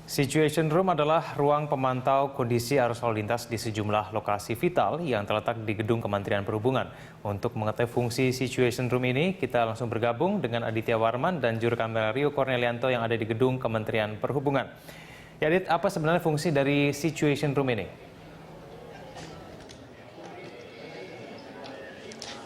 Situation Room adalah ruang pemantau kondisi arus lalu lintas di sejumlah lokasi vital yang terletak di gedung Kementerian Perhubungan. Untuk mengetahui fungsi Situation Room ini, kita langsung bergabung dengan Aditya Warman dan juru kamera Rio Cornelianto yang ada di gedung Kementerian Perhubungan. Ya, Adit, apa sebenarnya fungsi dari Situation Room ini?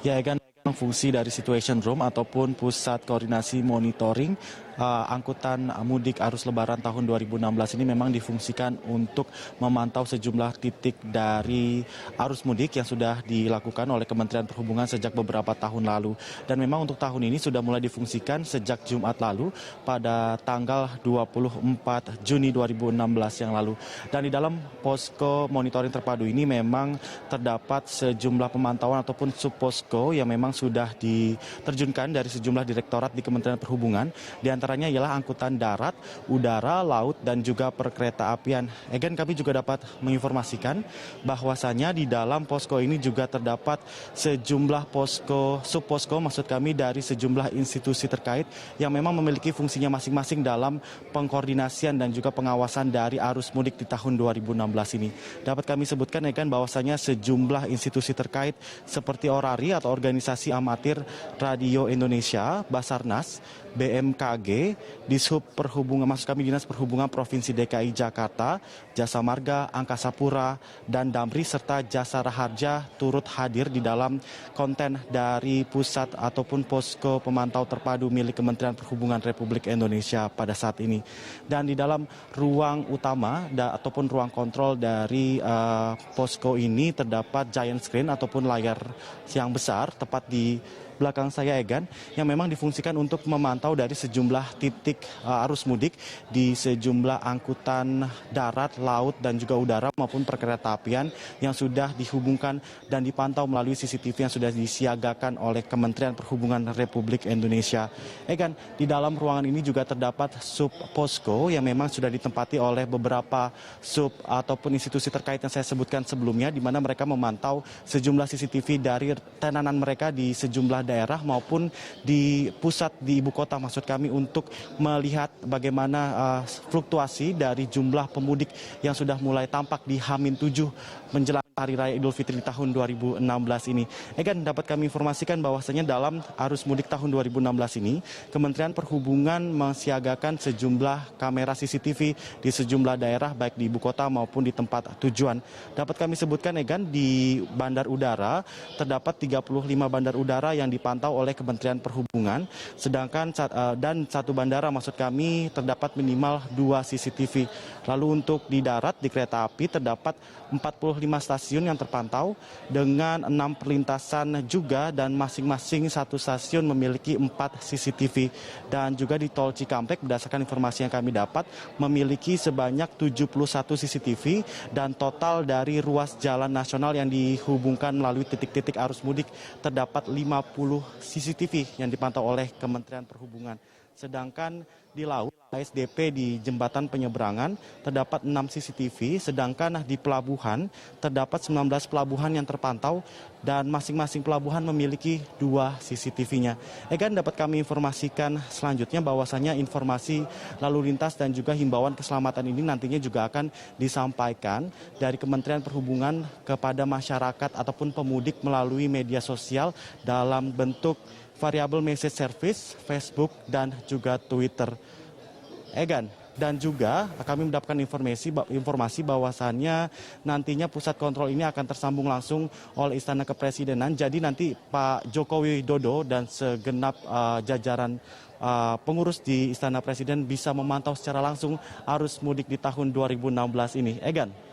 Ya, Egan, fungsi dari Situation Room ataupun pusat koordinasi monitoring angkutan mudik arus lebaran tahun 2016 ini memang difungsikan untuk memantau sejumlah titik dari arus mudik yang sudah dilakukan oleh Kementerian Perhubungan sejak beberapa tahun lalu. Dan memang untuk tahun ini sudah mulai difungsikan sejak Jumat lalu pada tanggal 24 Juni 2016 yang lalu. Dan di dalam posko monitoring terpadu ini memang terdapat sejumlah pemantauan ataupun subposko yang memang sudah diterjunkan dari sejumlah direktorat di Kementerian Perhubungan. Di antaranya ialah angkutan darat, udara, laut, dan juga perkereta apian. Egan, kami juga dapat menginformasikan bahwasanya di dalam posko ini juga terdapat sejumlah posko, subposko maksud kami dari sejumlah institusi terkait yang memang memiliki fungsinya masing-masing dalam pengkoordinasian dan juga pengawasan dari arus mudik di tahun 2016 ini. Dapat kami sebutkan, Egan, bahwasanya sejumlah institusi terkait seperti Orari atau Organisasi Amatir Radio Indonesia, Basarnas, BMKG, Dishub Perhubungan, maksud kami Dinas Perhubungan Provinsi DKI Jakarta, Jasa Marga, Angkasa Pura, dan Damri serta Jasa Raharja turut hadir di dalam konten dari pusat ataupun posko pemantau terpadu milik Kementerian Perhubungan Republik Indonesia pada saat ini. Dan di dalam ruang utama ataupun ruang kontrol dari posko ini terdapat giant screen ataupun layar yang besar tepat di belakang saya, Egan, yang memang difungsikan untuk memantau dari sejumlah titik arus mudik di sejumlah angkutan darat, laut, dan juga udara maupun perkereta apian yang sudah dihubungkan dan dipantau melalui CCTV yang sudah disiagakan oleh Kementerian Perhubungan Republik Indonesia. Egan, di dalam ruangan ini juga terdapat sub posko yang memang sudah ditempati oleh beberapa sub ataupun institusi terkait yang saya sebutkan sebelumnya, di mana mereka memantau sejumlah CCTV dari tenanan mereka di sejumlah daerah maupun di pusat di ibu kota, maksud kami, untuk melihat bagaimana fluktuasi dari jumlah pemudik yang sudah mulai tampak di H-7 menjelang Hari Raya Idul Fitri di tahun 2016 ini. Egan, dapat kami informasikan bahwasanya dalam arus mudik tahun 2016 ini, Kementerian Perhubungan mensiagakan sejumlah kamera CCTV di sejumlah daerah baik di ibu kota maupun di tempat tujuan. Dapat kami sebutkan, Egan, di bandar udara terdapat 35 bandar udara yang dipantau oleh Kementerian Perhubungan, sedangkan dan satu bandara, maksud kami, terdapat minimal 2 CCTV. Lalu untuk di darat, di kereta api terdapat 45 stasiun yang terpantau dengan 6 perlintasan juga, dan masing-masing satu stasiun memiliki 4 CCTV. Dan juga di tol Cikampek, berdasarkan informasi yang kami dapat, memiliki sebanyak 71 CCTV, dan total dari ruas jalan nasional yang dihubungkan melalui titik-titik arus mudik terdapat 50 CCTV yang dipantau oleh Kementerian Perhubungan. Sedangkan di laut, ASDP di jembatan penyeberangan terdapat 6 CCTV, sedangkan di pelabuhan terdapat 19 pelabuhan yang terpantau dan masing-masing pelabuhan memiliki 2 CCTV-nya. Egan, dapat kami informasikan selanjutnya bahwasanya informasi lalu lintas dan juga himbauan keselamatan ini nantinya juga akan disampaikan dari Kementerian Perhubungan kepada masyarakat ataupun pemudik melalui media sosial dalam bentuk variabel message service, Facebook, dan juga Twitter. Egan, dan juga kami mendapatkan informasi bahwasannya nantinya pusat kontrol ini akan tersambung langsung oleh Istana Kepresidenan. Jadi nanti Pak Joko Widodo dan segenap jajaran pengurus di Istana Presiden bisa memantau secara langsung arus mudik di tahun 2016 ini. Egan.